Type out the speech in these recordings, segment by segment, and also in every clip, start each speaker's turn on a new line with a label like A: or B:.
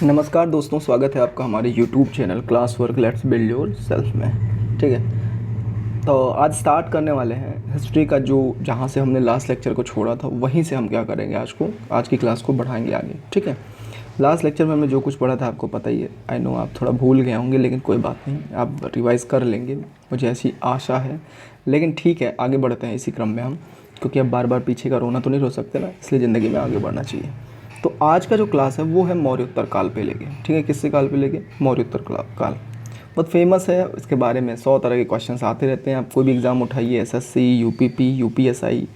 A: नमस्कार दोस्तों, स्वागत है आपका हमारे YouTube channel class work let's build your self में। ठीक है, तो आज स्टार्ट करने वाले हैं हिस्ट्री का। जो जहाँ से हमने लास्ट लेक्चर को छोड़ा था वहीं से हम क्या करेंगे, आज की क्लास को बढ़ाएंगे आगे। ठीक है, लास्ट लेक्चर में हमने जो कुछ पढ़ा था आपको पता ही है। आई नो आप थोड़ा भूल गए होंगे, लेकिन कोई बात नहीं, आप रिवाइज़ कर लेंगे, मुझे ऐसी आशा है। लेकिन ठीक है, आगे बढ़ते हैं इसी क्रम में हम, क्योंकि अब बार बार पीछे का रोना तो नहीं रो सकते ना, इसलिए ज़िंदगी में आगे बढ़ना चाहिए। तो आज का जो क्लास है वो है मौर्योत्तर काल पे लेके। ठीक है, किससे काल पे लेके? मौर्योत्तर काल बहुत फेमस है। इसके बारे में 100 तरह के क्वेश्चंस आते रहते हैं। आप कोई भी एग्ज़ाम उठाइए, एसएससी, यूपीपी, यूपीएसआई,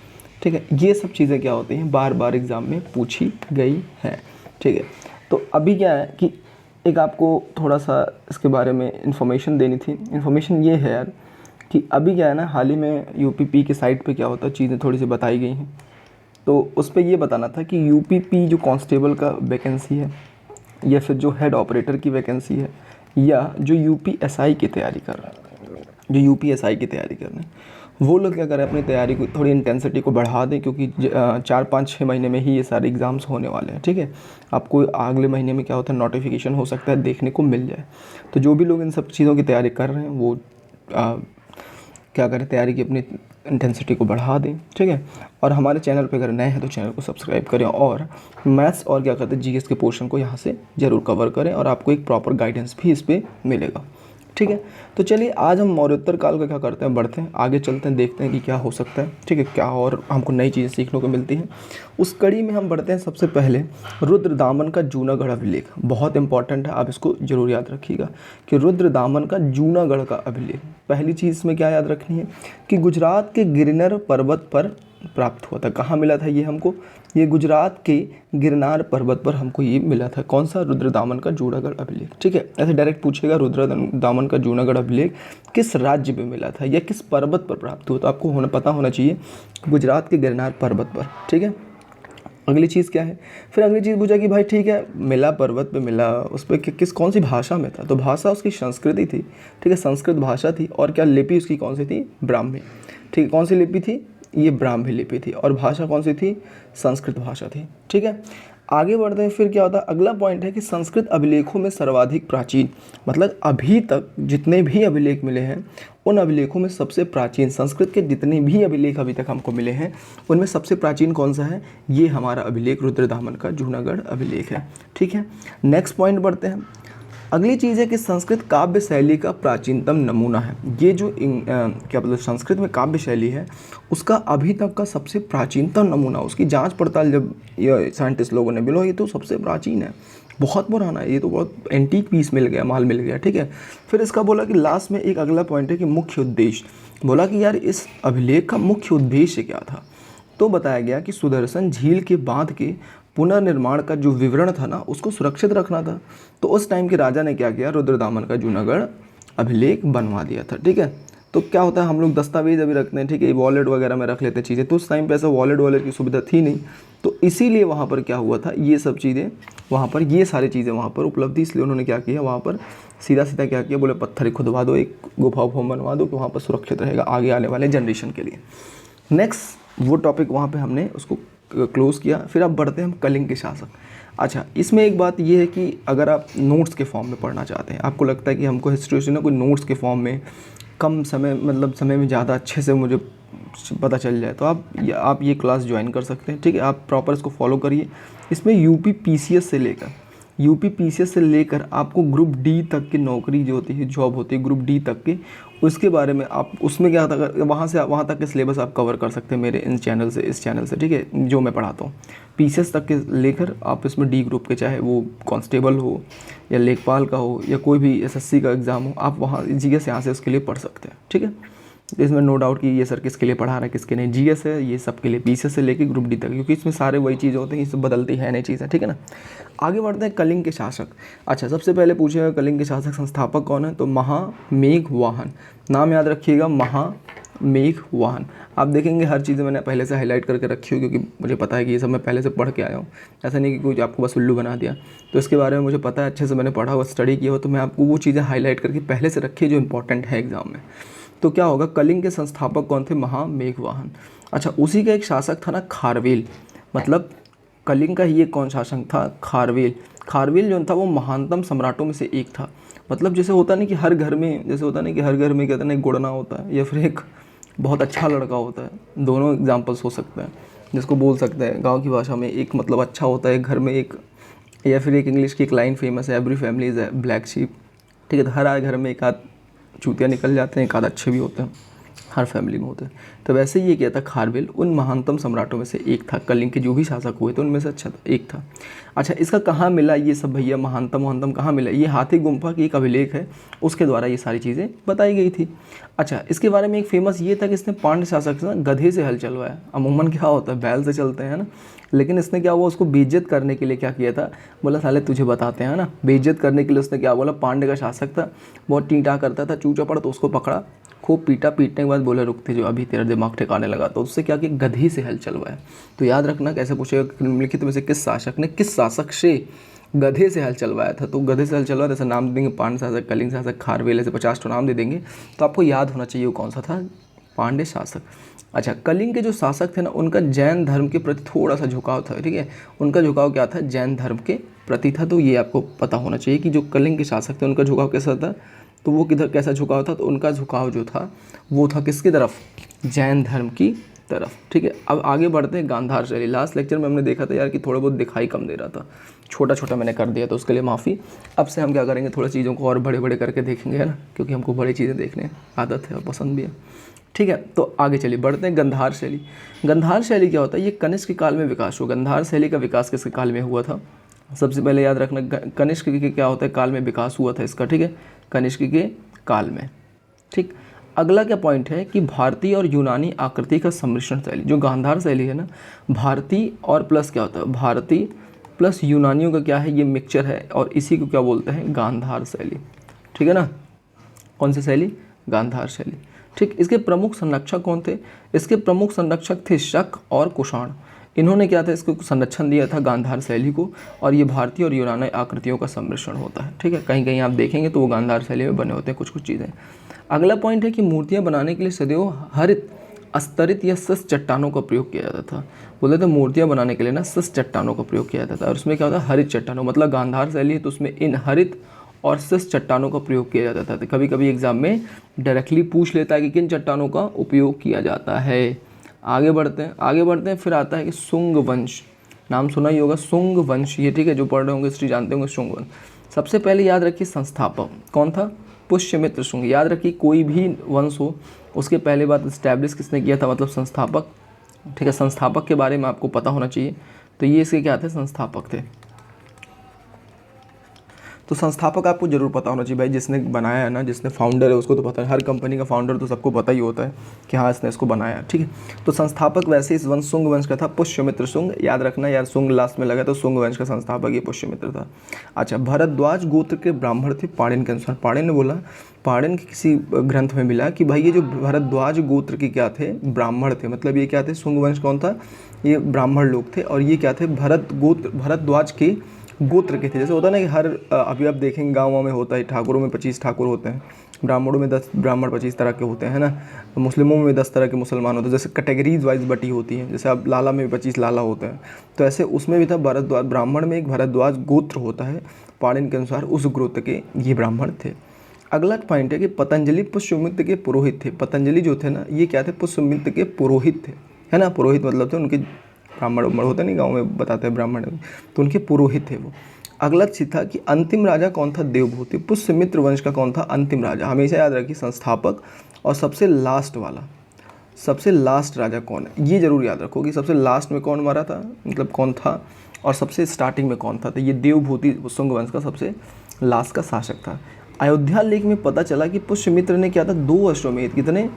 A: ठीक है, ये सब चीज़ें क्या होती हैं, बार बार एग्ज़ाम में पूछी गई हैं। ठीक है, तो अभी क्या है कि एक आपको थोड़ा सा इसके बारे में इन्फॉर्मेशन देनी थी। इन्फॉर्मेशन ये है यार कि अभी क्या है ना, हाल ही में यूपीपी के साइट पे क्या होता है, चीज़ें थोड़ी सी बताई गई हैं। तो उस पे ये बताना था कि यूपीपी जो कांस्टेबल का वैकेंसी है, या फिर जो हेड ऑपरेटर की वैकेंसी है, या जो यूपीएसआई की तैयारी कर रहे हैं, जो यूपीएसआई की तैयारी कर रहे हैं, वो लोग क्या करें, अपनी तैयारी को थोड़ी इंटेंसिटी को बढ़ा दें, क्योंकि 4-5-6 महीने में ही ये सारे एग्ज़ाम्स होने वाले हैं। ठीक है, आपको अगले महीने में क्या होता है, नोटिफिकेशन हो सकता है, देखने को मिल जाए। तो जो भी लोग इन सब चीज़ों की तैयारी कर रहे हैं वो क्या करें, तैयारी की अपनी इंटेंसिटी को बढ़ा दें। ठीक है, और हमारे चैनल पे अगर नए हैं तो चैनल को सब्सक्राइब करें, और मैथ्स और क्या करते हैं, जीएस के पोर्शन को यहाँ से ज़रूर कवर करें, और आपको एक प्रॉपर गाइडेंस भी इस पर मिलेगा। ठीक है, तो चलिए आज हम मौर्योत्तर काल का क्या करते हैं, बढ़ते हैं आगे, चलते हैं, देखते हैं कि क्या हो सकता है। ठीक है, क्या और हमको नई चीज़ें सीखने को मिलती हैं। उस कड़ी में हम बढ़ते हैं सबसे पहले रुद्रदामन का जूनागढ़ अभिलेख। बहुत इंपॉर्टेंट है, आप इसको जरूर याद रखिएगा कि रुद्रदामन का जूनागढ़ का अभिलेख। पहली चीज़ में क्या याद रखनी है कि गुजरात के गिरनर पर्वत पर प्राप्त हुआ था। कहाँ मिला था ये हमको? ये गुजरात के गिरनार पर्वत पर हमको ये मिला था। कौन सा? रुद्रदामन का जूनागढ़ अभिलेख। ठीक है, ऐसे डायरेक्ट पूछेगा रुद्रदामन का जूनागढ़ अभिलेख किस राज्य में मिला था या किस पर्वत पर प्राप्त हुआ, तो आपको पता होना चाहिए गुजरात के गिरनार पर्वत पर। ठीक है, अगली चीज़ क्या है, फिर अगली चीज़ पूछा कि भाई ठीक है, मिला पर्वत पे मिला, उस पर किस कौन सी भाषा में था? तो भाषा उसकी संस्कृति थी। ठीक है, संस्कृत भाषा थी। और क्या लिपि उसकी कौन सी थी? ब्राह्मी। ठीक है, कौन सी लिपि थी? ये ब्राह्मी लिपि थी। और भाषा कौन सी थी? संस्कृत भाषा थी। ठीक है, आगे बढ़ते हैं। फिर क्या होता है, अगला पॉइंट है कि संस्कृत अभिलेखों में सर्वाधिक प्राचीन, मतलब अभी तक जितने भी अभिलेख मिले हैं उन अभिलेखों में सबसे प्राचीन, संस्कृत के जितने भी अभिलेख अभी तक हमको मिले हैं उनमें सबसे प्राचीन कौन सा है? ये हमारा अभिलेख रुद्रदामन का जूनागढ़ अभिलेख है। ठीक है, नेक्स्ट पॉइंट बढ़ते हैं। अगली चीज़ है कि संस्कृत काव्य शैली का प्राचीनतम नमूना है। ये जो क्या मतलब संस्कृत में काव्य शैली है उसका अभी तक का सबसे प्राचीनतम नमूना, उसकी जांच पड़ताल जब ये साइंटिस्ट लोगों ने बोला ये तो सबसे प्राचीन है, बहुत पुराना है, ये तो बहुत एंटीक पीस मिल गया, माल मिल गया। ठीक है, फिर इसका बोला कि लास्ट में एक अगला पॉइंट है कि मुख्य उद्देश्य। बोला कि यार इस अभिलेख का मुख्य उद्देश्य क्या था? तो बताया गया कि सुदर्शन झील के बांध के पुनर्निर्माण का जो विवरण था ना उसको सुरक्षित रखना था। तो उस टाइम के राजा ने क्या किया, रुद्रदामन का जूनागढ़ अभिलेख बनवा दिया था। ठीक है, तो क्या होता है, हम लोग दस्तावेज अभी रखते हैं, ठीक है, वॉलेट वगैरह में रख लेते हैं चीज़ें, तो उस टाइम पे ऐसा वॉलेट की सुविधा थी नहीं, तो इसीलिए वहाँ पर क्या हुआ था, ये सब चीज़ें वहाँ पर, ये सारी चीज़ें वहाँ पर उपलब्ध थी, इसलिए उन्होंने क्या किया, वहाँ पर सीधा सीधा क्या किया, बोले पत्थर ही खुदवा दो, एक गुफा बनवा दो कि वहाँ पर सुरक्षित रहेगा आगे आने वाले जनरेशन के लिए। नेक्स्ट वो टॉपिक वहाँ पे हमने उसको क्लोज़ किया। फिर अब बढ़ते हैं हम कलिंग के शासक। अच्छा, इसमें एक बात ये है कि अगर आप नोट्स के फॉर्म में पढ़ना चाहते हैं, आपको लगता है कि हमको हिस्ट्री से ना कोई नोट्स के फॉर्म में कम समय, मतलब समय में ज़्यादा अच्छे से मुझे पता चल जाए, तो आप ये क्लास ज्वाइन कर सकते हैं। ठीक है, आप प्रॉपर इसको फॉलो करिए। इसमें यूपी पीसीएस से लेकर आपको ग्रुप डी तक की नौकरी जो होती है, जॉब होती है ग्रुप डी तक की, उसके बारे में आप उसमें क्या था, वहाँ से वहाँ तक के सिलेबस आप कवर कर सकते हैं मेरे इस चैनल से। ठीक है, जो मैं पढ़ाता हूँ पीसीएस तक के लेकर आप इसमें डी ग्रुप के, चाहे वो कांस्टेबल हो या लेखपाल का हो या कोई भी एसएससी का एग्ज़ाम हो, आप वहाँ जीएस यहाँ से उसके लिए पढ़ सकते हैं। ठीक है, इसमें नो डाउट कि ये सर किसके लिए पढ़ा रहा है किसके नहीं, जीएस है ये सब के लिए, पीसीएस से लेके ग्रुप डी तक, क्योंकि इसमें सारे वही चीज़ें होते हैं, ये सब बदलती है नई चीज़ें। ठीक है ना, आगे बढ़ते हैं। कलिंग के शासक। अच्छा, सबसे पहले पूछेगा कलिंग के शासक संस्थापक कौन है, तो महामेघवाहन। नाम याद रखिएगा, महामेघवाहन। आप देखेंगे हर चीज़ें मैंने पहले से हाईलाइट करके रखी हो, क्योंकि मुझे पता है कि ये सब मैं पहले से पढ़ के आया हूँ, ऐसा नहीं कि कोई आपको बस उल्लू बना दिया। तो इसके बारे में मुझे पता है, अच्छे से मैंने पढ़ा हुआ, स्टडी किया हो, तो मैं आपको वो चीज़ें हाईलाइट करके पहले से रखी है जो इंपॉर्टेंट है एग्जाम में। तो क्या होगा, कलिंग के संस्थापक कौन थे? महामेघवाहन। अच्छा, उसी का एक शासक था ना खारवेल, मतलब कलिंग का ये कौन शासक था? खारवेल। खारवेल जो था वो महानतम सम्राटों में से एक था। मतलब जैसे होता नहीं कि हर घर में, जैसे होता नहीं कि हर घर में कहते हैं एक गुड़ना होता है या फिर एक बहुत अच्छा लड़का होता है, दोनों एग्जाम्पल्स हो सकते हैं जिसको बोल सकते हैं गांव की भाषा में। एक मतलब अच्छा होता है घर में एक, या फिर एक इंग्लिश की एक लाइन फेमस है, every family is a black sheep. ठीक है, तो हर घर में एक आध चूतिया निकल जाते हैं, एक आध अच्छे भी होते हैं, हर फैमिली में होते हैं। तो वैसे ही ये क्या था, खारवेल उन महानतम सम्राटों में से एक था। कलिंग के जो भी शासक हुए थे उनमें से अच्छा एक था। अच्छा, इसका कहाँ मिला ये सब भैया, महानतम कहाँ मिला? ये हाथी गुम्फा की एक अभिलेख है, उसके द्वारा ये सारी चीज़ें बताई गई थी। अच्छा, इसके बारे में एक फेमस ये था कि इसने पांड्य शासक से ना गधे से हल चलवाया। अमूमन क्या होता है, बैल से चलते हैं ना, लेकिन इसने क्या हुआ, उसको बेइज्जत करने के लिए क्या किया था, बोला साले तुझे बताते हैं ना, बेइज्जत करने के लिए उसने क्या बोला, पांड्य का शासक था, बहुत टीटा करता था, चूचा पड़ा, तो उसको पकड़ा, खूब पीटा, पीटने के बाद बोले रुकते जो अभी तेरा दिमाग ठिकाने लगा, तो उससे क्या कि गधी से हल चलवाया। तो याद रखना कैसे पूछेगा, निम्नलिखित में से किस शासक ने किस शासक से गधे से हल चलवाया था? तो गधे से हल चलवाया, जैसे नाम देंगे पांड्य शासक, कलिंग शासक, खारवेल, ऐसे 50 नाम दे देंगे, तो आपको याद होना चाहिए वो कौन सा था, पांड्य शासक। अच्छा, कलिंग के जो शासक थे ना, उनका जैन धर्म के प्रति थोड़ा सा झुकाव था। ठीक है, उनका झुकाव क्या था, जैन धर्म के प्रति था। तो ये आपको पता होना चाहिए कि जो कलिंग के शासक थे उनका झुकाव कैसा था, तो वो किधर कैसा झुकाव था, तो उनका झुकाव जो था वो था किसकी तरफ, जैन धर्म की तरफ। ठीक है, अब आगे बढ़ते हैं गांधार शैली। लास्ट लेक्चर में हमने देखा था यार कि थोड़ा बहुत दिखाई कम दे रहा था, छोटा छोटा मैंने कर दिया, तो उसके लिए माफ़ी। अब से हम क्या करेंगे, थोड़ा चीज़ों को और बड़े बड़े करके देखेंगे, है ना, क्योंकि हमको बड़ी चीज़ें देखने आदत है और पसंद भी है। ठीक है, तो आगे चलिए बढ़ते हैं गंधार शैली। गंधार शैली क्या होता है, ये कनिष्क के काल में विकास हुआ। गंधार शैली का विकास किसके काल में हुआ था? सबसे पहले याद रखना, कनिष्क के क्या होता है, काल में विकास हुआ था इसका। ठीक है, कनिष्क के काल में। ठीक, अगला क्या पॉइंट है कि भारतीय और यूनानी आकृति का सम्मिश्रण शैली। जो गांधार शैली है ना, भारतीय और प्लस क्या होता है, भारतीय प्लस यूनानियों का क्या है, ये मिक्सचर है, और इसी को क्या बोलते हैं, गांधार शैली। ठीक है ना, कौन सी शैली, गांधार शैली। ठीक, इसके प्रमुख संरक्षक कौन थे? इसके प्रमुख संरक्षक थे शक और कुषाण। इन्होंने क्या था, इसको संरक्षण दिया था गांधार शैली को, और ये भारतीय और यूनानी आकृतियों का सम्मिश्रण होता है। ठीक है, कहीं कहीं आप देखेंगे तो वो गांधार शैली में बने होते हैं कुछ कुछ चीज़ें। अगला पॉइंट है कि मूर्तियाँ बनाने के लिए सदैव हरित, स्तरित या सस चट्टानों का प्रयोग किया जाता था। बोलते थे मूर्तियाँ बनाने के लिए ना सस चट्टानों का प्रयोग किया जाता था, और उसमें क्या होता है, हरित चट्टानों, मतलब गांधार शैली है तो उसमें इन हरित और सस चट्टानों का प्रयोग किया जाता था। कभी कभी एग्जाम में डायरेक्टली पूछ लेता है कि किन चट्टानों का उपयोग किया जाता है। आगे बढ़ते हैं, फिर आता है कि शुंग वंश। नाम सुना ही होगा, शुंग वंश, ये ठीक है, जो पढ़ रहे होंगे हिस्ट्री जानते होंगे, शुंग वंश। सबसे पहले याद रखिए संस्थापक कौन था, पुष्यमित्र शुंग। याद रखिए कोई भी वंश हो उसके पहले बात इस्टेब्लिश किसने किया था, मतलब संस्थापक। ठीक है, संस्थापक के बारे में आपको पता होना चाहिए। तो ये इसके क्या थे, संस्थापक थे। तो संस्थापक आपको जरूर पता होना चाहिए भाई, जिसने बनाया है ना, जिसने फाउंडर है उसको तो पता है। हर कंपनी का फाउंडर तो सबको पता ही होता है कि हाँ इसने इसको बनाया। ठीक है, तो संस्थापक वैसे इस वंश शुंग वंश का था पुष्यमित्र शुंग। याद रखना यार, शुंग लास्ट में लगा तो शुंग वंश का संस्थापक ये पुष्यमित्र था। अच्छा, भरद्वाज गोत्र के ब्राह्मण थे पाणिन के अनुसार। पाणिन ने बोला, पाणिन के किसी ग्रंथ में मिला कि भाई ये जो भरद्वाज गोत्र के क्या थे, ब्राह्मण थे। मतलब ये क्या थे, शुंग वंश कौन था, ये ब्राह्मण लोग थे, और ये क्या थे, भरद्वाज के गोत्र के थे। जैसे होता है ना कि हर अभी आप देखेंगे गाँव में होता है, ठाकुरों में 25 ठाकुर होते हैं, ब्राह्मणों में 10 ब्राह्मण 25 तरह के होते हैं ना, मुस्लिमों में 10 तरह के मुसलमान होते हैं। जैसे कैटेगरीज वाइज बटी होती हैं, जैसे अब लाला में 25 लाला होते हैं, तो ऐसे उसमें भी था भरद्वाज। ब्राह्मण में एक भरद्वाज गोत्र होता है, पाणिन के अनुसार उस गोत्र के ये ब्राह्मण थे। अगला पॉइंट है कि पतंजलि पुष्यमित्र के पुरोहित थे। पतंजलि जो थे ना, ये क्या थे, पुष्यमित्र के पुरोहित थे, है ना। पुरोहित मतलब थे उनके, ब्राह्मण उम्र होता नहीं गाँव में बताते हैं ब्राह्मण, तो उनके पुरोहित थे वो। अगला चीज था कि अंतिम राजा कौन था, देवभूति। पुष्यमित्र वंश का कौन था, अंतिम राजा। हमेशा याद रखिए संस्थापक और सबसे लास्ट वाला, सबसे लास्ट राजा कौन है, ये जरूर याद रखो कि सबसे लास्ट में कौन मरा था, मतलब कौन था, और सबसे स्टार्टिंग में कौन था। तो ये देवभूति शुंग वंश का सबसे लास्ट का शासक था। अयोध्या लेख में पता चला कि पुष्यमित्र ने क्या था, 2 अश्वमेध, कितने,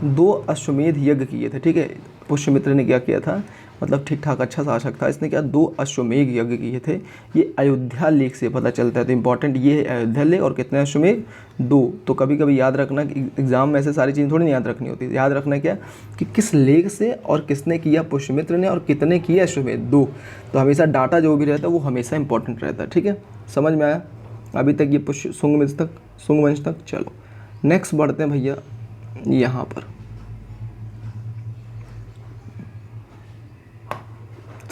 A: 2 अश्वमेध यज्ञ किए थे। ठीक है, पुष्यमित्र ने क्या किया था, मतलब ठीक ठाक अच्छा शासक था, इसने क्या 2 अश्वमेध यज्ञ किए थे। ये अयोध्या लेख से पता चलता है। तो इंपॉर्टेंट ये है अयोध्या लेख, और कितने अश्वमेध, 2। तो कभी कभी याद रखना कि एग्जाम में ऐसे सारी चीज़ें थोड़ी नहीं याद रखनी होती। याद रखना क्या कि किस लेख से और किसने किया, पुष्यमित्र ने, और कितने किए अश्वमेध, 2। तो हमेशा डाटा जो भी रहता है वो हमेशा इंपॉर्टेंट रहता है। ठीक है, समझ में आया अभी तक ये शुंग वंश तक। चलो नेक्स्ट बढ़ते हैं भैया यहाँ पर।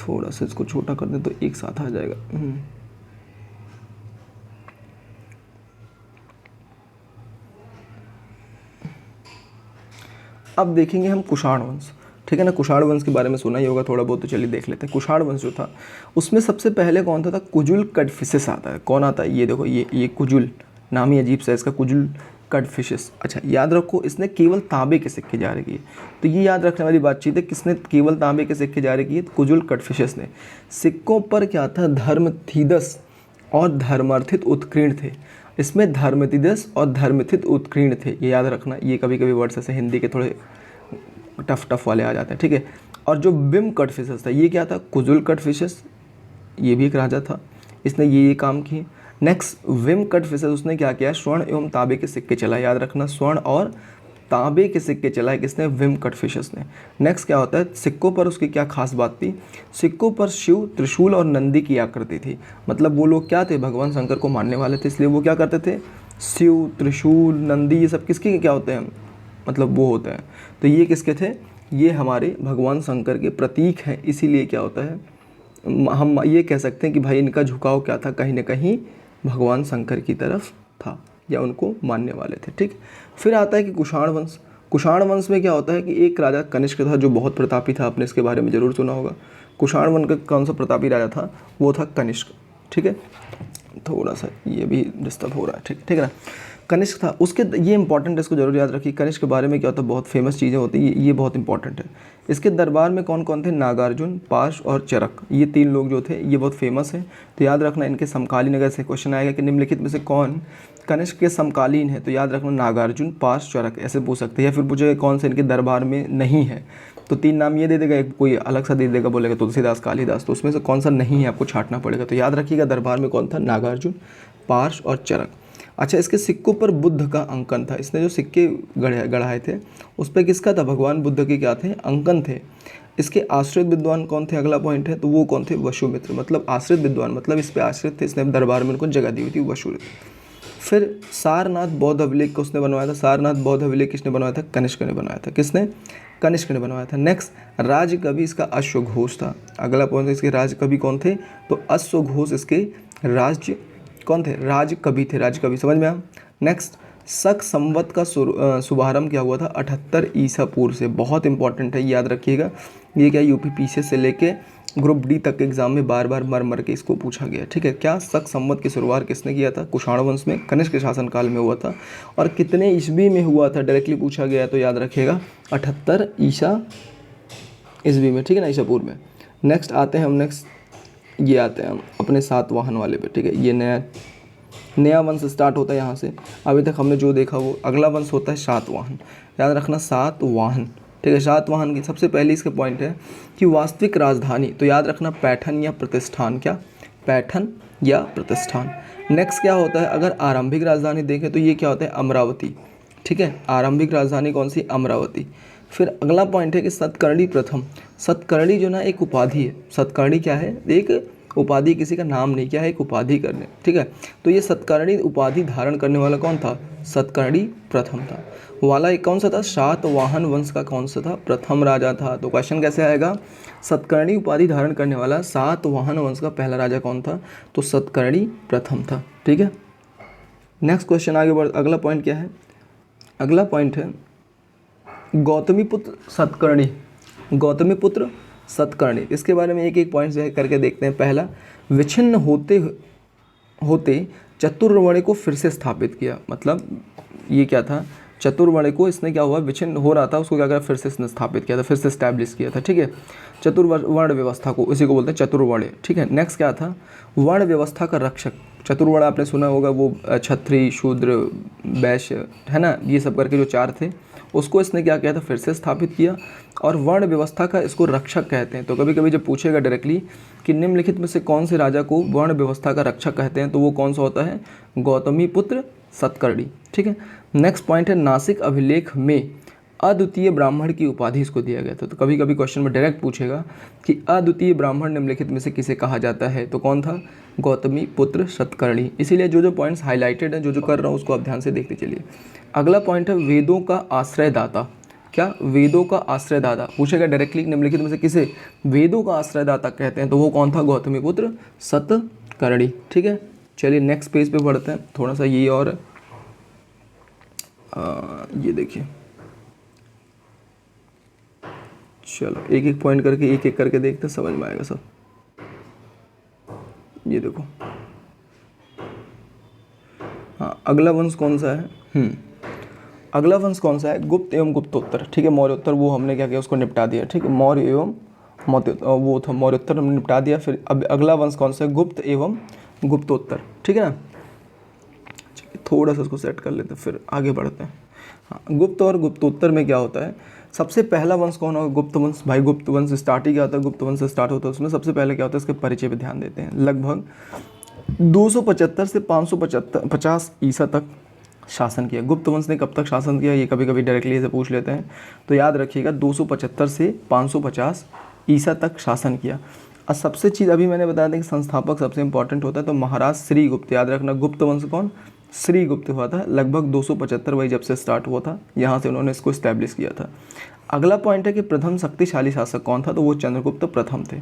A: थोड़ा सा इसको छोटा कर दें तो एक साथ आ जाएगा। अब देखेंगे हम कुषाण वंश, ठीक है ना। कुषाण वंश के बारे में सुना ही होगा थोड़ा बहुत, तो चलिए देख लेते हैं। कुषाण वंश जो था उसमें सबसे पहले कौन था कुजुल कड़फिसेस आता है। कौन आता है, ये देखो, ये कुजुल नाम ही अजीब सा इसका, कुजुल कड़फिसेस। अच्छा याद रखो, इसने केवल तांबे के सिक्के जारी किए, तो ये याद रखने वाली बातचीत है, किसने केवल तांबे के सिक्के जारी किए, तो कुजुल कड़फिसेस ने। सिक्कों पर क्या था, धर्मथिदस और धर्मार्थित उत्कीर्ण थे। इसमें धर्मथिदस और धर्मथित उत्कीर्ण थे, ये याद रखना। ये कभी कभी वर्ड्स ऐसे हिंदी के थोड़े टफ वाले आ जाते हैं, ठीक है। और जो बिम कड़फिसेस था, ये क्या था, कुजुल कड़फिसेस, ये भी एक राजा था, इसने ये काम किए। नेक्स्ट विम कड़फिसेस, उसने क्या किया, स्वर्ण एवं तांबे के सिक्के चलाए, याद रखना, स्वर्ण और तांबे के सिक्के चलाए किसने, विम कड़फिसेस ने। नेक्स्ट क्या होता है, सिक्कों पर उसकी क्या खास बात थी, सिक्कों पर शिव, त्रिशूल और नंदी की आकृति थी। मतलब वो लोग क्या थे, भगवान शंकर को मानने वाले थे, इसलिए वो क्या करते थे, शिव, त्रिशूल, नंदी, ये सब किसके क्या होते हैं, मतलब वो होते हैं। तो ये किसके थे, ये हमारे भगवान शंकर के प्रतीक हैं। इसीलिए क्या होता है, हम ये कह सकते हैं कि भाई इनका झुकाव क्या था, कहीं ना कहीं भगवान शंकर की तरफ था, या उनको मानने वाले थे, ठीक। फिर आता है कि कुषाण वंश। कुषाण वंश में क्या होता है कि एक राजा कनिष्क था जो बहुत प्रतापी था, आपने इसके बारे में ज़रूर सुना होगा। कुषाण वंश का कौन सा प्रतापी राजा था, वो था कनिष्क, ठीक है। थोड़ा सा ये भी डिस्टर्ब हो रहा है, ठीक है ना। कनिष्क था, उसके ये इंपॉर्टेंट है, इसको जरूर याद रखिए। कनिष्क के बारे में क्या होता है, बहुत फेमस चीज़ें होती हैं, ये बहुत इंपॉर्टेंट है। इसके दरबार में कौन कौन थे, नागार्जुन, पाश और चरक, ये 3 लोग जो थे ये बहुत फेमस है। तो याद रखना, इनके समकालीन अगर से क्वेश्चन आएगा कि निम्नलिखित में से कौन कनिष्क के समकालीन है, तो याद रखना नागार्जुन, पाश, चरक, ऐसे पूछ सकते हैं। या फिर पूछेगा कौन से इनके दरबार में नहीं है, तो 3 नाम ये दे देगा, एक कोई अलग सा दे देगा, बोलेगा तुलसीदास, कालिदास, तो उसमें से कौन सा नहीं है आपको छांटना पड़ेगा। तो याद रखिएगा दरबार में कौन था, नागार्जुन, पाश और चरक। अच्छा, इसके सिक्कों पर बुद्ध का अंकन था। इसने जो सिक्के गढ़ाए थे उस पर किसका था, भगवान बुद्ध के क्या थे, अंकन थे। इसके आश्रित विद्वान कौन थे, अगला पॉइंट है, तो वो कौन थे, वसुमित्र। मतलब आश्रित विद्वान मतलब इस पे आश्रित थे, इसने दरबार में उनको जगह दी हुई थी, वसुमित्र। फिर सारनाथ बौद्ध अभिलेख को उसने बनवाया था। सारनाथ बौद्ध अभिलेख किसने बनवाया था, कनिष्क ने बनाया था। किसने, कनिष्क ने बनवाया था। नेक्स्ट राजकवि इसका अश्वघोष था। अगला पॉइंट, इसके राजकवि कौन थे, तो अश्वघोष इसके राज्य कौन थे, राजकवि थे, राजकवि, समझ में आया। नेक्स्ट शक संवत का शुभारंभ क्या हुआ था, 78 ईसा पूर्व से। बहुत इंपॉर्टेंट है, याद रखिएगा। ये क्या यूपीपीसीएस से लेके ग्रुप डी तक के एग्जाम में बार बार मर के इसको पूछा गया, ठीक है। क्या शक संवत की शुरुआत किसने किया था, कुषाण वंश में, कनिष्क के शासनकाल में हुआ था। और कितने ईस्वी में हुआ था, डायरेक्टली पूछा गया, तो याद रखिएगा 78 ईसा ईस्वी में, ठीक है ना, ईसा पूर्व में। नेक्स्ट आते हैं हम, ये आते हैं हम अपने सातवाहन वाले पे, ठीक है। ये नया वंश स्टार्ट होता है यहाँ से। अभी तक हमने जो देखा वो अगला वंश होता है सातवाहन। याद रखना सातवाहन, ठीक है। सातवाहन की सबसे पहले इसके पॉइंट है कि वास्तविक राजधानी, तो याद रखना पैठन या प्रतिष्ठान, क्या, पैठन या प्रतिष्ठान। नेक्स्ट क्या होता है, अगर आरंभिक राजधानी देखें तो ये क्या होता है, अमरावती, ठीक है। आरंभिक राजधानी कौन सी, अमरावती। फिर अगला पॉइंट है कि सतकर्णी प्रथम। सतकर्णी जो ना एक उपाधि है, सतकर्णी क्या है, एक उपाधि, किसी का नाम नहीं, क्या है, एक उपाधि करने, ठीक है। तो ये सतकर्णी उपाधि धारण करने वाला कौन था, सतकर्णी प्रथम था। वाला एक कौन सा था, सातवाहन वंश का कौन सा था, प्रथम राजा था। तो क्वेश्चन कैसे आएगा, सतकर्णी उपाधि धारण करने वाला सातवाहन वंश का पहला राजा कौन था, तो सतकर्णी प्रथम था, ठीक है। नेक्स्ट क्वेश्चन आगे बढ़, अगला पॉइंट क्या है, अगला पॉइंट है गौतमी पुत्र सतकर्णी, गौतमी पुत्र सतकर्णी। इसके बारे में एक एक पॉइंट करके देखते हैं। पहला, विच्छिन्न होते होते चतुर्वर्ण को फिर से स्थापित किया। मतलब ये क्या था, चतुर्वर्ण को इसने क्या हुआ, विच्छिन्न हो रहा था, उसको क्या करा, फिर से इसने स्थापित किया था, फिर से स्टैब्लिश किया था, ठीक है। चतुर्वर्ण व्यवस्था को, इसी को बोलते हैं चतुर्वर्ण, ठीक है। नेक्स्ट क्या था, वर्ण व्यवस्था का रक्षक। चतुर्वर्ण आपने सुना होगा, वो क्षत्रिय, शूद्र, वैश्य, है ना, ये सब करके जो 4 थे, उसको इसने क्या किया था, फिर से स्थापित किया। और वर्ण व्यवस्था का इसको रक्षक कहते हैं। तो कभी कभी जब पूछेगा डायरेक्टली कि निम्नलिखित में से कौन से राजा को वर्ण व्यवस्था का रक्षक कहते हैं, तो वो कौन सा होता है, गौतमी पुत्र सतकर्णी, ठीक है। नेक्स्ट पॉइंट है नासिक अभिलेख में अद्वितीय ब्राह्मण की उपाधि इसको दिया गया था। तो कभी कभी क्वेश्चन में डायरेक्ट पूछेगा कि अद्वितीय ब्राह्मण निम्नलिखित में से किसे कहा जाता है, तो कौन था, गौतमी पुत्र सतकर्णी। इसीलिए जो जो पॉइंट्स हाईलाइटेड हैं, जो जो कर रहा हूँ उसको आप ध्यान से देखते चलिए। अगला पॉइंट है वेदों का आश्रयदाता। क्या, वेदों का आश्रयदाता पूछेगा डायरेक्टली, निम्नलिखित में से किसे वेदों का आश्रयदाता कहते हैं, तो वो कौन था, गौतमीपुत्र सतकर्णी। ठीक है, चलिए नेक्स्ट पेज पे पढ़ते हैं थोड़ा सा ये, और ये देखिए, चलो एक एक पॉइंट करके एक एक करके देखते हैं, समझ में आएगा सब। ये देखो, हाँ अगला वंश कौन सा है, अगला वंश कौन सा है, गुप्त एवं गुप्तोत्तर। ठीक है, मौर्योत्तर वो हमने क्या किया, उसको निपटा दिया। ठीक है, मौर्य एवं वो था मौर्योत्तर, हमने निपटा दिया। फिर अब अगला वंश कौन सा है, गुप्त एवं गुप्तोत्तर। ठीक है ना, थोड़ा सा उसको सेट कर लेते हैं फिर आगे बढ़ते हैं। हाँ, गुप्त और गुप्तोत्तर में क्या होता है, सबसे पहला वंश कौन होगा, गुप्त वंश। भाई गुप्त वंश स्टार्ट ही क्या होता है, गुप्त वंश से स्टार्ट होता है। उसमें सबसे पहले क्या होता है, इसके परिचय पे ध्यान देते हैं। लगभग 275 से 550 ईसा तक शासन किया। गुप्त वंश ने कब तक शासन किया, ये कभी कभी डायरेक्टली ऐसे पूछ लेते हैं, तो याद रखिएगा 275 से 550 ईसा तक शासन किया। और सबसे चीज़ अभी मैंने बताया था कि संस्थापक सबसे इंपॉर्टेंट होता है, तो महाराज श्रीगुप्त, याद रखना गुप्त वंश कौन, श्रीगुप्त हुआ था। लगभग 275 वही जब से स्टार्ट हुआ था, यहाँ से उन्होंने इसको इस्टेब्लिश किया था। अगला पॉइंट है कि प्रथम शक्तिशाली शासक कौन था, तो वो चंद्रगुप्त प्रथम थे।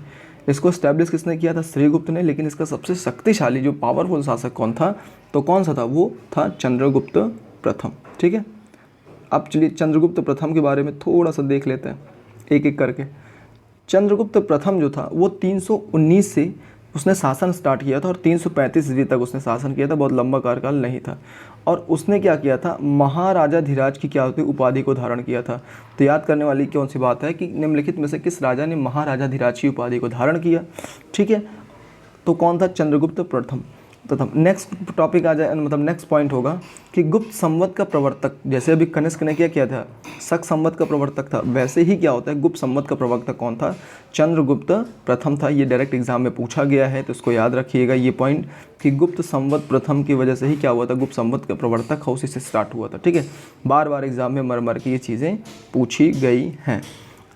A: इसको इस्टेब्लिश किसने किया था, श्रीगुप्त ने, लेकिन इसका सबसे शक्तिशाली जो पावरफुल शासक कौन था, तो कौन सा था, वो था चंद्रगुप्त प्रथम। ठीक है, अब चलिए चंद्रगुप्त प्रथम के बारे में थोड़ा सा देख लेते हैं एक एक करके। चंद्रगुप्त प्रथम जो था वो 319 से उसने शासन स्टार्ट किया था और 335 ईस्वी तक उसने शासन किया था, बहुत लंबा कार्यकाल नहीं था। और उसने क्या किया था, महाराजाधिराज की क्या होती है उपाधि को धारण किया था। तो याद करने वाली कौन सी बात है कि निम्नलिखित में से किस राजा ने महाराजाधिराज की उपाधि को धारण किया। ठीक है, तो कौन था, चंद्रगुप्त प्रथम। नेक्स्ट टॉपिक आ जाए, मतलब नेक्स्ट पॉइंट होगा कि गुप्त संवत का प्रवर्तक, जैसे अभी कनिष्क ने क्या किया था, शक संवत का प्रवर्तक था, वैसे ही क्या होता है गुप्त संवत का प्रवर्तक कौन था, चंद्रगुप्त प्रथम था। ये डायरेक्ट एग्जाम में पूछा गया है, तो इसको याद रखिएगा ये पॉइंट कि गुप्त संवत प्रथम की वजह से ही क्या हुआ था, गुप्त संवत का प्रवर्तक उसी से स्टार्ट हुआ था। ठीक है, बार बार एग्जाम में मर मर के ये चीज़ें पूछी गई हैं।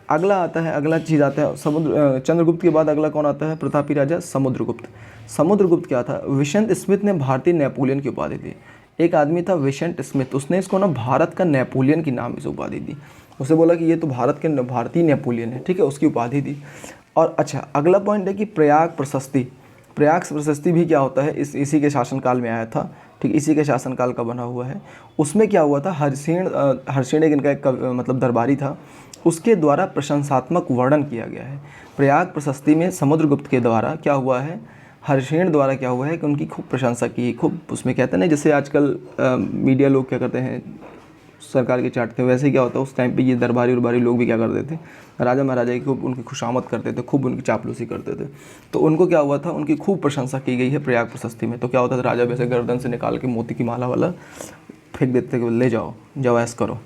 A: अगला आता है, अगला चीज़ आता है चंद्रगुप्त के बाद अगला कौन आता है, प्रतापी राजा समुद्रगुप्त। समुद्रगुप्त क्या था, विशंत स्मिथ ने भारतीय नेपोलियन की उपाधि दी। एक आदमी था विशंत स्मिथ, उसने इसको ना भारत का नेपोलियन की नाम से उपाधि दी। उसे बोला कि ये तो भारतीय नेपोलियन है। ठीक है, उसकी उपाधि दी। और अच्छा अगला पॉइंट है कि प्रयाग प्रशस्ति। प्रयाग प्रशस्ति भी क्या होता है, इसी के शासनकाल में आया था। ठीक, इसी के शासनकाल का बना हुआ है। उसमें क्या हुआ था, हर्षेण एक इनका एक मतलब दरबारी था, उसके द्वारा प्रशंसात्मक वर्णन किया गया है। प्रयाग प्रशस्ति में समुद्रगुप्त के द्वारा क्या हुआ है, हर्षेण द्वारा क्या हुआ है कि उनकी खूब प्रशंसा की, खूब उसमें कहते हैं ना, जैसे आजकल मीडिया लोग क्या करते हैं, सरकार के चाटते हैं, वैसे क्या होता है उस टाइम पे ये दरबारी उरबारी लोग भी क्या करते थे, राजा महाराजा की खूब उनकी खुशामद करते थे, खूब उनकी चापलूसी करते थे। तो उनको क्या हुआ था, उनकी खूब प्रशंसा की गई है प्रयाग प्रशस्ति में। तो क्या होता था, राजा वैसे गर्दन से निकाल के मोती की माला वाला फेंक देते थे कि ले जाओ जाओ ऐसा करो।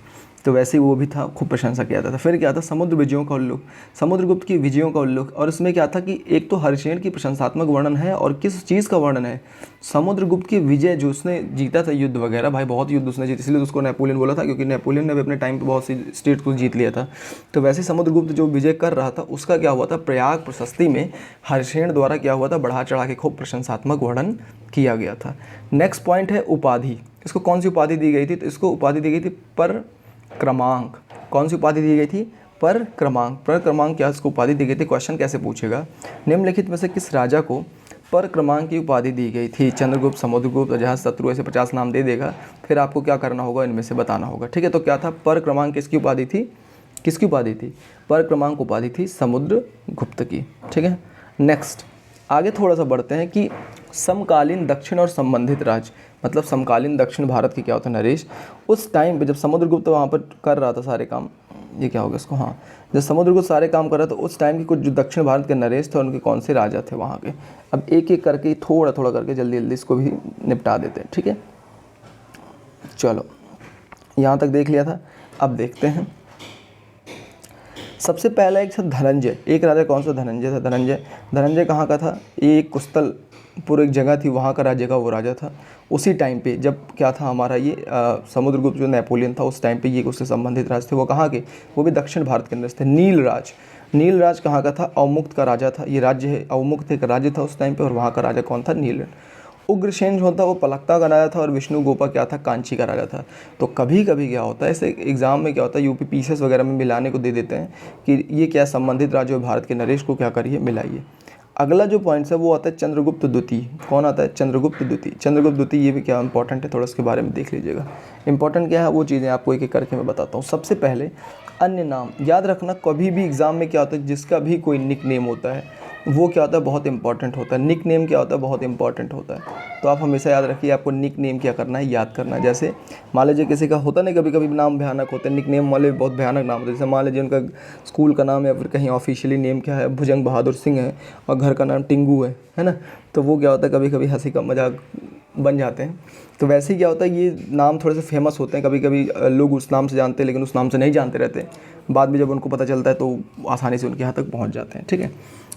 A: तो वैसे ही वो भी था, खूब प्रशंसा किया जाता था। फिर क्या था, समुद्र विजयों का उल्लेख, समुद्रगुप्त की विजयों का उल्लेख। और इसमें क्या था कि एक तो हर्षेण की प्रशंसात्मक वर्णन है, और किस चीज़ का वर्णन है, समुद्रगुप्त की विजय, जो उसने जीता था युद्ध वगैरह, भाई बहुत युद्ध उसने जीते, इसलिए उसको नेपोलियन बोला था, क्योंकि नेपोलियन ने भी अपने टाइम पर बहुत सी स्टेट को जीत लिया था। तो वैसे समुद्रगुप्त जो विजय कर रहा था, उसका क्या हुआ था, प्रयाग प्रशस्ति में हर्षेण द्वारा क्या हुआ था, बढ़ा चढ़ा के खूब प्रशंसात्मक वर्णन किया गया था। नेक्स्ट पॉइंट है उपाधि। इसको कौन सी उपाधि दी गई थी, तो इसको उपाधि दी गई थी पर क्रमांक। कौन सी उपाधि दी गई थी, पर क्रमांक। पर क्रमांक क्या, इसको उपाधि दी गई थी। क्वेश्चन कैसे पूछेगा, निम्नलिखित में से किस राजा को पर क्रमांक की उपाधि दी गई थी, चंद्रगुप्त, समुद्रगुप्त, अजातशत्रु, ऐसे 50 नाम दे देगा, फिर आपको क्या करना होगा, इनमें से बताना होगा। ठीक है, तो क्या था, पर क्रमांक किसकी उपाधि थी, किसकी उपाधि थी, पर क्रमांक उपाधि थी समुद्रगुप्त की। ठीक है, नेक्स्ट आगे थोड़ा सा बढ़ते हैं कि समकालीन दक्षिण और संबंधित राज्य, मतलब समकालीन दक्षिण भारत की क्या होता है, नरेश। उस टाइम पे जब समुद्रगुप्त वहाँ पर कर रहा था सारे काम, ये क्या हो गया इसको, हाँ, जब समुद्रगुप्त सारे काम कर रहा था, उस टाइम के कुछ जो दक्षिण भारत के नरेश थे, उनके कौन से राजा थे वहाँ के। अब एक एक करके थोड़ा थोड़ा करके जल्दी जल्दी इसको भी निपटा देते हैं। ठीक है, चलो यहाँ तक देख लिया था, अब देखते हैं। सबसे पहला एक था धनंजय। एक राजा कौन सा, धनंजय था। धनंजय कहाँ का था, ये एक कुस्तलपुर एक जगह थी, वहाँ का राज्य का वो राजा था। उसी टाइम पे जब क्या था हमारा ये समुद्रगुप्त जो नेपोलियन था, उस टाइम पे ये उससे संबंधित राज थे। वो कहाँ के, वो भी दक्षिण भारत के अंदर थे। नीलराज कहाँ का था, अवमुक्त का राजा था। ये राज्य है, अवमुक्त एक राज्य था उस टाइम पे, और वहाँ का राजा कौन था, नील। उग्रसेन जो था वो पलक्ता का राजा था और विष्णु गोपा क्या था, कांची का राजा था। तो कभी कभी क्या होता है, ऐसे एग्जाम में क्या होता है, यूपी पीसीएस वगैरह में मिलाने को दे देते हैं कि ये क्या संबंधित राज्य है भारत के, नरेश को क्या करिए मिलाइए। अगला जो पॉइंट्स है वो आता है चंद्रगुप्त द्वितीय। कौन आता है, चंद्रगुप्त द्वितीय। चंद्रगुप्त द्वितीय ये भी क्या इंपॉर्टेंट है, थोड़ा इसके बारे में देख लीजिएगा। इंपॉर्टेंट क्या है वो चीज़ें आपको एक एक करके मैं बताता हूँ। सबसे पहले अन्य नाम याद रखना, कभी भी एग्जाम में क्या होता है, जिसका भी कोई निक नेम होता है वो क्या होता है, बहुत इंपॉर्टेंट होता है। निक नेम क्या होता है, बहुत इंपॉर्टेंट होता है। तो आप हमेशा याद रखिए, आपको निक नेम क्या करना है, याद करना है। जैसे मान लीजिए किसी का होता नहीं, कभी कभी नाम भयानक होते हैं, निक नेम वाले बहुत भयानक नाम होते हैं। जैसे मान लीजिए उनका स्कूल का नाम या फिर कहीं ऑफिशियली नेम क्या है, भुजंग बहादुर सिंह है, और घर का नाम टिंगू है ना। तो वो क्या होता है, कभी कभी हंसी का मजाक बन जाते हैं। तो वैसे ही क्या होता है, ये नाम थोड़े से फेमस होते हैं, कभी कभी लोग उस नाम से जानते हैं लेकिन उस नाम से नहीं जानते रहते। बाद में जब उनको पता चलता है तो आसानी से उनके यहाँ तक पहुँच जाते हैं, ठीक है।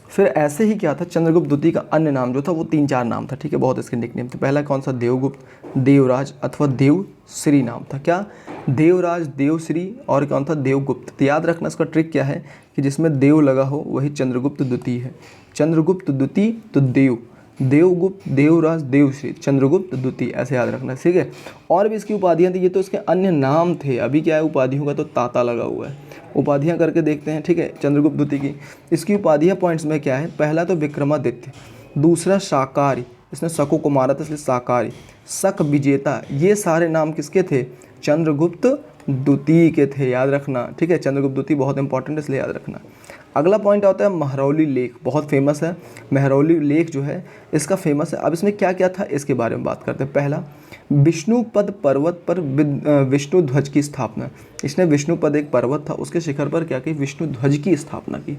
A: फिर ऐसे ही क्या था, चंद्रगुप्त द्वितीय का अन्य नाम जो था वो 3-4 नाम था, ठीक है, बहुत इसके निकनेम थे। पहला कौन सा, देवगुप्त, देवराज अथवा देवश्री नाम था। क्या, देवराज, देवश्री और कौन था, देवगुप्त। तो याद रखना इसका ट्रिक क्या है कि जिसमें देव लगा हो वही चंद्रगुप्त द्वितीय है। चंद्रगुप्त द्वितीय तो देव, देवगुप्त, देवराज, देवश्री, चंद्रगुप्त द्वितीय, ऐसे याद रखना, ठीक है। और भी इसकी उपाधियाँ थी, ये तो इसके अन्य नाम थे। अभी क्या है, उपाधियों का तो तांता लगा हुआ है। उपाधियाँ करके देखते हैं, ठीक है, चंद्रगुप्त द्वितीय की। इसकी उपाधियाँ पॉइंट्स में क्या है, पहला तो विक्रमादित्य, दूसरा शाकाहारी, इसने शकों को मारा था इसलिए शाकाहारी, शक विजेता, ये सारे नाम किसके थे, चंद्रगुप्त द्वितीय के थे, याद रखना, ठीक है। चंद्रगुप्त द्वितीय बहुत इंपॉर्टेंट है इसलिए याद रखना। अगला पॉइंट आता है महरौली लेक, बहुत फेमस है महरौली लेक जो है, इसका फेमस है। अब इसमें क्या क्या था इसके बारे में बात करते हैं। पहला, विष्णुपद पर्वत पर विष्णु ध्वज की स्थापना। इसने विष्णुपद एक पर्वत था, उसके शिखर पर क्या की, विष्णु ध्वज की स्थापना की।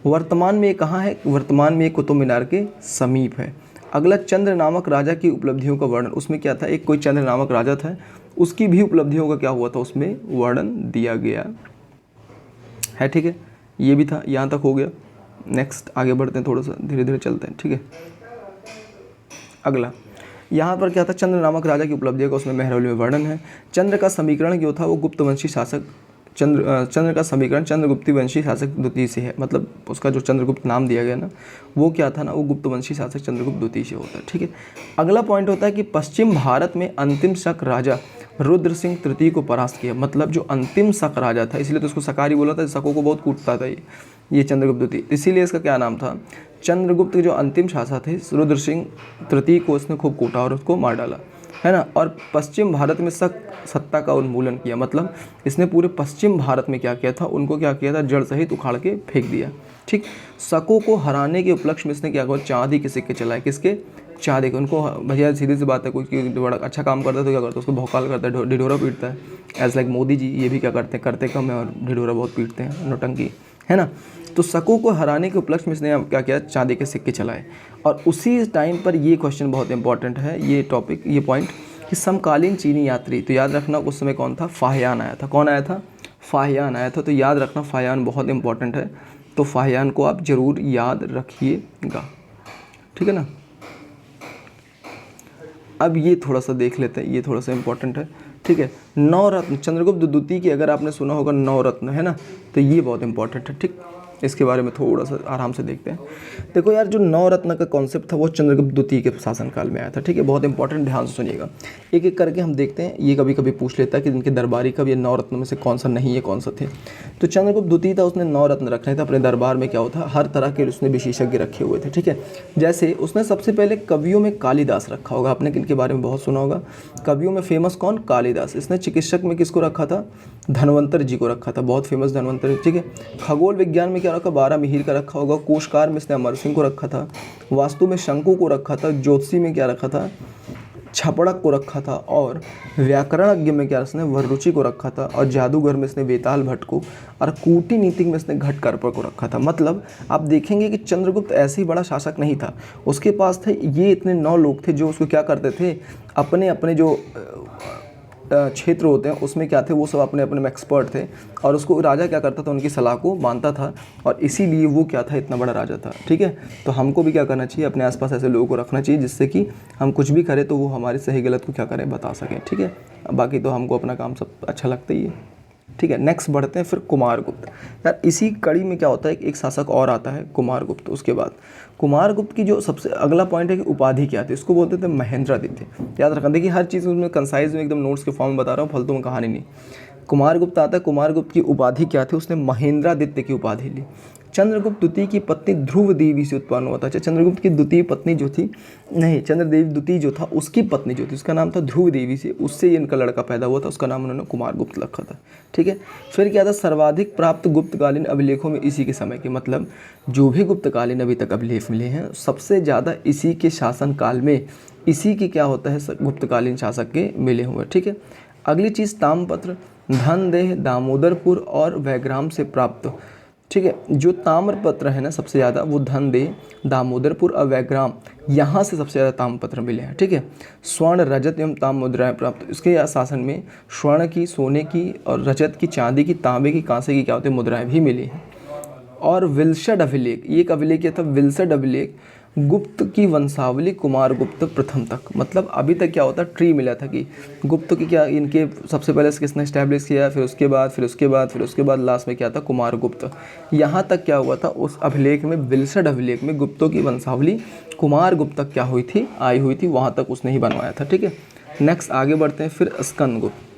A: वर्तमान में ये कहाँ है, वर्तमान में ये कुतुब मीनार के समीप है। अगला, चंद्र नामक राजा की उपलब्धियों का वर्णन। उसमें क्या था, एक कोई चंद्र नामक राजा था, उसकी भी उपलब्धियों का क्या हुआ था, उसमें वर्णन दिया गया है, ठीक है। ये भी था, यहाँ तक हो गया। नेक्स्ट आगे बढ़ते हैं, थोड़ा सा धीरे धीरे चलते हैं, ठीक है। अगला, यहाँ पर क्या था, चंद्र नामक राजा की उपलब्धियों का उसमें महरौली में वर्णन है। चंद्र का समीकरण जो था वो गुप्तवंशी शासक चंद्र का समीकरण चंद्रगुप्त वंशी शासक द्वितीय से है। मतलब उसका जो चंद्रगुप्त नाम दिया गया ना, वो क्या था ना, वो गुप्तवंशी शासक चंद्रगुप्त द्वितीय से होता है, ठीक है। अगला पॉइंट होता है कि पश्चिम भारत में अंतिम शक राजा रुद्र सिंह तृतीय को परास्त किया। मतलब जो अंतिम शक राजा था, इसलिए तो उसको शकारी बोला था, शकों को बहुत कूटता था ये चंद्रगुप्त द्वितीय, इसीलिए इसका क्या नाम था, चंद्रगुप्त के जो अंतिम शासक थे रुद्र सिंह तृतीय को उसने खूब कूटा और उसको मार डाला, है ना। और पश्चिम भारत में सत्ता का उन्मूलन किया। मतलब इसने पूरे पश्चिम भारत में क्या किया था, उनको क्या किया था, जड़ सहित उखाड़ के फेंक दिया, ठीक। शकों को हराने के उपलक्ष्य में इसने क्या किया, चांदी के सिक्के चलाए। किसके, चांदी के। उनको भैया सीधी सी बात है, कोई बड़ा अच्छा काम करता है तो क्या करता है, उसको भौकाल करता है, ढिढोरा पीटता है। एज लाइक मोदी जी, ये भी क्या करते कम है और ढिढोरा बहुत पीटते हैं, नौटंकी, है ना। तो शकों को हराने के उपलक्ष्य में इसने क्या किया, चांदी के सिक्के चलाए। और उसी टाइम पर ये क्वेश्चन बहुत इंपॉर्टेंट है, ये टॉपिक, ये पॉइंट, कि समकालीन चीनी यात्री, तो याद रखना उस समय कौन था, फाहियान आया था। कौन आया था, फाहियान आया था। तो याद रखना फाहियान बहुत इंपॉर्टेंट है, तो फाहियान को आप ज़रूर याद रखिएगा, ठीक है ना। अब ये थोड़ा सा देख लेते हैं, ये थोड़ा सा इंपॉर्टेंट है, ठीक है। नवरत्न, चंद्रगुप्त द्वितीय की अगर आपने सुना होगा नवरत्न, है ना, तो ये बहुत इंपॉर्टेंट है, ठीक। इसके बारे में थोड़ा सा आराम से देखते हैं। देखो यार, जो नवरत्न का कॉन्सेप्ट था वो चंद्रगुप्त द्वितीय के शासनकाल में आया था, ठीक है। बहुत इंपॉर्टेंट, ध्यान से सुनिएगा, एक एक करके हम देखते हैं। ये कभी कभी पूछ लेता है कि इनके दरबारी कब ये नवरत्न में से कौन सा नहीं है, कौन सा थे। तो चंद्रगुप्त द्वितीय था, उसने नवरत्न रखने थे अपने दरबार में। क्या होता, हर तरह के उसने विशेषज्ञ रखे हुए थे, ठीक है। जैसे उसने सबसे पहले कवियों में कालिदास रखा होगा, आपने किनके बारे में बहुत सुना होगा। कवियों में फेमस कौन, कालिदास। इसने चिकित्सक में किसको रखा था, धनवंतर जी को रखा था, बहुत फेमस धनवंतर, ठीक है। खगोल विज्ञान में क्या रखा, 12 मिहिर का रखा होगा। कोशकार में इसने अमर सिंह को रखा था। वास्तु में शंकु को रखा था। ज्योतिषी में क्या रखा था, छपड़क को रखा था। और व्याकरणज्ञ में क्या इसने वररुचि को रखा था। और जादूगर में इसने वेताल भट्ट को, और कूटनीतिक में इसने घटकर्पर को रखा था। मतलब आप देखेंगे कि चंद्रगुप्त ऐसे ही बड़ा शासक नहीं था, उसके पास थे ये इतने 9 लोग थे जो उसको क्या करते थे, अपने अपने जो क्षेत्र होते हैं उसमें क्या थे, वो सब अपने अपने में एक्सपर्ट थे। और उसको राजा क्या करता था, उनकी सलाह को मानता था, और इसीलिए वो क्या था, इतना बड़ा राजा था, ठीक है। तो हमको भी क्या करना चाहिए, अपने आसपास ऐसे लोगों को रखना चाहिए जिससे कि हम कुछ भी करें तो वो हमारे सही गलत को क्या करें, बता सकें, ठीक है। बाकी तो हमको अपना काम सब अच्छा लगता ही है। ठीक है, नेक्स्ट बढ़ते हैं फिर कुमारगुप्त। यार इसी कड़ी में क्या होता है, एक शासक और आता है कुमारगुप्त। उसके बाद कुमारगुप्त की जो सबसे अगला पॉइंट है कि उपाधि क्या थी, इसको बोलते थे महेंद्रादित्य। याद रखना, देखिए हर चीज़ उसमें कंसाइज में एकदम नोट्स के फॉर्म में बता रहा हूँ, फालतू में कहानी नहीं। कुमारगुप्त आता है, कुमारगुप्त की उपाधि क्या थी, उसने महेंद्रादित्य की उपाधि ली। चंद्रगुप्त द्वितीय की पत्नी ध्रुव देवी से उत्पन्न हुआ था। अच्छा, चंद्रगुप्त की द्वितीय पत्नी जो थी, नहीं, चंद्रदेव द्वितीय जो था उसकी पत्नी जो थी उसका नाम था ध्रुव देवी से, उससे ये इनका लड़का पैदा हुआ था, उसका नाम उन्होंने कुमारगुप्त रखा था। ठीक है, फिर क्या था, सर्वाधिक प्राप्त गुप्तकालीन अभिलेखों में इसी के समय के, मतलब जो भी गुप्तकालीन अभी तक अभिलेख मिले हैं सबसे ज़्यादा इसी के शासन काल में, इसी के क्या होता है गुप्तकालीन शासक के मिले हुए। ठीक है, अगली चीज़ ताम्रपत्र, धनदेह, दामोदरपुर और वैग्राम से प्राप्त। ठीक है, जो ताम्रपत्र है ना सबसे ज़्यादा वो धनदेह, दामोदरपुर और वैग्राम, यहाँ से सबसे ज़्यादा ताम्रपत्र मिले हैं। ठीक है, स्वर्ण, रजत एवं ताम्र मुद्राएं प्राप्त। इसके शासन में स्वर्ण की, सोने की और रजत की, चांदी की, तांबे की, कांसे की क्या होती है, मुद्राएं भी मिली हैं। और विलसड अभिलेख, ये एक अभिलेख क्या था, विलसड अभिलेख, गुप्त की वंशावली कुमारगुप्त प्रथम तक। मतलब अभी तक क्या होता, ट्री मिला था कि गुप्त की क्या, इनके सबसे पहले किसने इस्टेब्लिश किया, फिर उसके बाद लास्ट में क्या था, कुमारगुप्त। यहाँ तक क्या हुआ था उस अभिलेख में, विलसड अभिलेख में गुप्तों की वंशावली कुमारगुप्त तक क्या हुई थी, आई हुई थी, वहाँ तक उसने ही बनवाया था। ठीक है, नेक्स्ट आगे बढ़ते हैं फिर स्कंदगुप्त।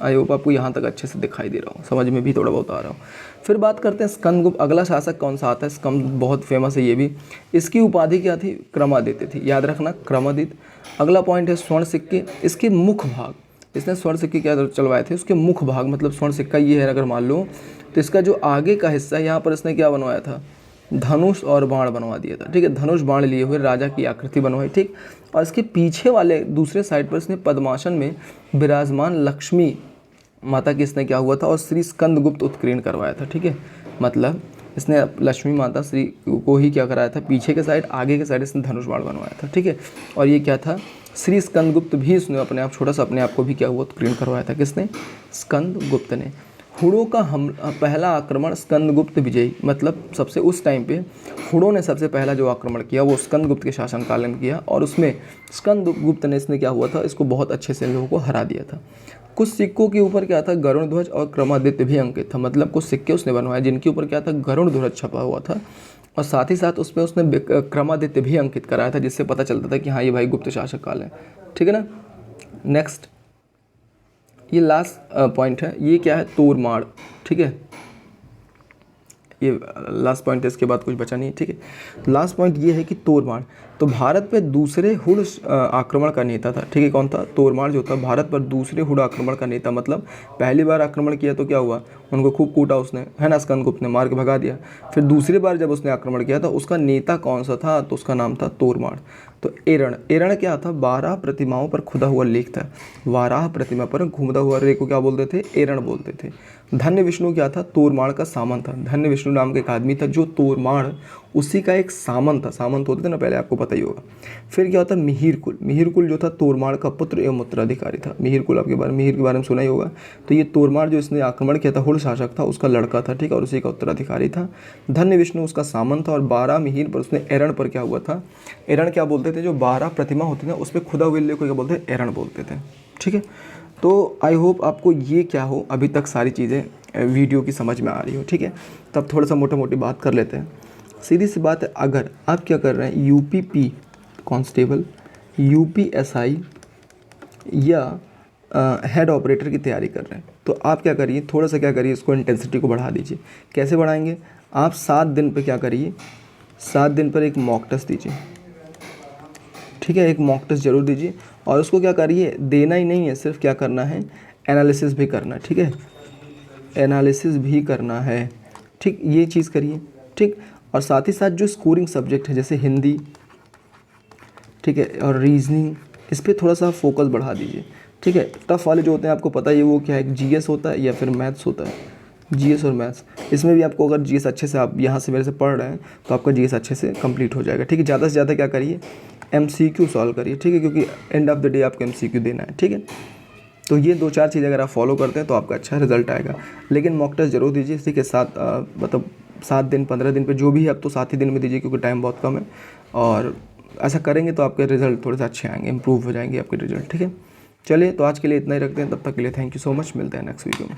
A: आई होप आपको यहाँ तक अच्छे से दिखाई दे रहा हूँ, समझ में भी थोड़ा बहुत आ रहा हूँ। फिर बात करते हैं स्कंदगुप्त, अगला शासक कौन सा आता है, स्कंद बहुत फेमस है ये भी। इसकी उपाधि क्या थी, क्रमादित्य थी, याद रखना क्रमादित्य। अगला पॉइंट है स्वर्ण सिक्के, इसके मुख भाग, इसने स्वर्ण सिक्के क्या चलवाए थे, उसके मुख भाग, मतलब स्वर्ण सिक्का ये है अगर मान लो तो इसका जो आगे का हिस्सा है यहाँ पर इसने क्या बनवाया था, धनुष और बाण बनवा दिया था। ठीक है, धनुष बाण लिए हुए राजा की आकृति बनवाई। ठीक, और इसके पीछे वाले दूसरे साइड पर इसने पद्मासन में विराजमान लक्ष्मी माता की इसने क्या हुआ था, और श्री स्कंदगुप्त उत्कीर्ण करवाया था। ठीक है, मतलब इसने लक्ष्मी माता श्री को ही क्या कराया था, पीछे के साइड, आगे के साइड इसने धनुष बाण बनवाया था। ठीक है, और ये क्या था, श्री स्कंदगुप्त भी इसने अपने आप, छोटा सा अपने आप को भी क्या हुआ, उत्कीर्ण करवाया था। किसने, स्कंदगुप्त ने। हुड़ों का पहला आक्रमण स्कंदगुप्त विजयी, मतलब सबसे उस टाइम पे हुड़ों ने सबसे पहला जो आक्रमण किया वो स्कंदगुप्त के शासनकाल में किया, और उसमें स्कंदगुप्त ने इसने क्या हुआ था, इसको बहुत अच्छे से लोगों को हरा दिया था। कुछ सिक्कों के ऊपर क्या था, गरुड़ ध्वज और क्रमादित्य भी अंकित था, मतलब कुछ सिक्के उसने बनवाए जिनके ऊपर क्या था, गरुड़ ध्वज छपा हुआ था, और साथ ही साथ उसमें उसने क्रमादित्य भी अंकित कराया था, जिससे पता चलता था कि हाँ ये भाई गुप्त शासक काल है। ठीक है ना, नेक्स्ट ये लास्ट पॉइंट है, ये क्या है, तोरमाड़। ठीक है, ये लास्ट पॉइंट है, इसके बाद कुछ बचा नहीं है। ठीक है, लास्ट पॉइंट ये है कि तोरमाड़, तो भारत पे दूसरे हुड़ आक्रमण का नेता था। ठीक है, कौन था, तोरमाड़ जो था भारत पर दूसरे हुड़ आक्रमण का नेता, मतलब पहली बार आक्रमण किया तो क्या हुआ, उनको खूब कूटा उसने, है ना, स्कंदगुप्त ने मार के भगा दिया। फिर दूसरी बार जब उसने आक्रमण किया था उसका नेता कौन सा था, तो उसका नाम था तोरमाड़। तो एरण, एरण क्या था, 12 प्रतिमाओं पर खुदा हुआ लेख था, 12 प्रतिमा पर घूमता हुआ रेख को क्या बोलते थे, एरण बोलते थे। धन्य विष्णु क्या था, तोरमाड़ का सामंत था। धन्य विष्णु नाम का एक आदमी था जो तोरमाड़ उसी का एक सामंत था, सामंत होते थे ना पहले, आपको पता ही होगा। फिर क्या होता है, मिहिरकुल, मिहिरकुल जो था तोरमाड़ का पुत्र एवं उत्तराधिकारी था। मिहिरकुल आपके बारे में, मिहिर के बारे में सुना ही होगा। तो ये तोरमाड़ जो इसने आक्रमण किया था, हुड़ शासक था, उसका लड़का था। ठीक है, और उसी का उत्तराधिकारी था। धन्य विष्णु उसका सामंत था, और 12 मिहिर पर उसने एरण पर क्या हुआ था, एरण क्या बोलते थे, जो 12 प्रतिमा होती थी उसमें खुदा हुए को क्या बोलते थे, एरण बोलते थे। ठीक है, तो आई होप आपको ये क्या हो अभी तक सारी चीज़ें वीडियो की समझ में आ रही हो। ठीक है, तब थोड़ा सा मोटा मोटी बात कर लेते हैं। सीधी सी बात है, अगर आप क्या कर रहे हैं, यूपीपी कांस्टेबल, यूपीएसआई या हेड ऑपरेटर की तैयारी कर रहे हैं, तो आप क्या करिए, थोड़ा सा क्या करिए, इसको इंटेंसिटी को बढ़ा दीजिए। कैसे बढ़ाएंगे, आप 7 दिन पे क्या करिए, 7 दिन पर एक मॉक टेस्ट दीजिए। ठीक है, एक मॉक टेस्ट जरूर दीजिए, और उसको क्या करिए, देना ही नहीं है, सिर्फ क्या करना है, एनालिसिस भी करना है। ठीक है, एनालिसिस भी करना है। ठीक, ये चीज़ करिए। ठीक, और साथ ही साथ जो स्कोरिंग सब्जेक्ट है जैसे हिंदी, ठीक है, और रीजनिंग, इस पर थोड़ा सा फोकस बढ़ा दीजिए। ठीक है, टफ वाले जो होते हैं आपको पता ही है वो क्या है, जीएस होता है या फिर मैथ्स होता है, जीएस और मैथ्स। इसमें भी आपको अगर जीएस अच्छे से आप यहाँ से मेरे से पढ़ रहे हैं तो आपका जीएस अच्छे से कंप्लीट हो जाएगा। ठीक है, ज़्यादा से ज़्यादा क्या करिए, एमसीक्यू सॉल्व करिए। ठीक है, क्योंकि एंड ऑफ द डे आपको एमसीक्यू देना है। ठीक है, तो ये 2-4 चीज़ें अगर आप फॉलो करते हैं तो आपका अच्छा रिजल्ट आएगा। लेकिन मॉक टेस्ट जरूर दीजिए, इसी के साथ मतलब 7 दिन 15 दिन पे जो भी है, अब तो 7 ही दिन में दीजिए क्योंकि टाइम बहुत कम है, और ऐसा करेंगे तो आपके रिजल्ट थोड़े से अच्छे आएंगे, इंप्रूव हो जाएंगे आपके रिजल्ट। ठीक है, चलिए तो आज के लिए इतना ही रखते हैं, तब तक के लिए थैंक यू सो मच, मिलते हैं नेक्स्ट वीडियो में।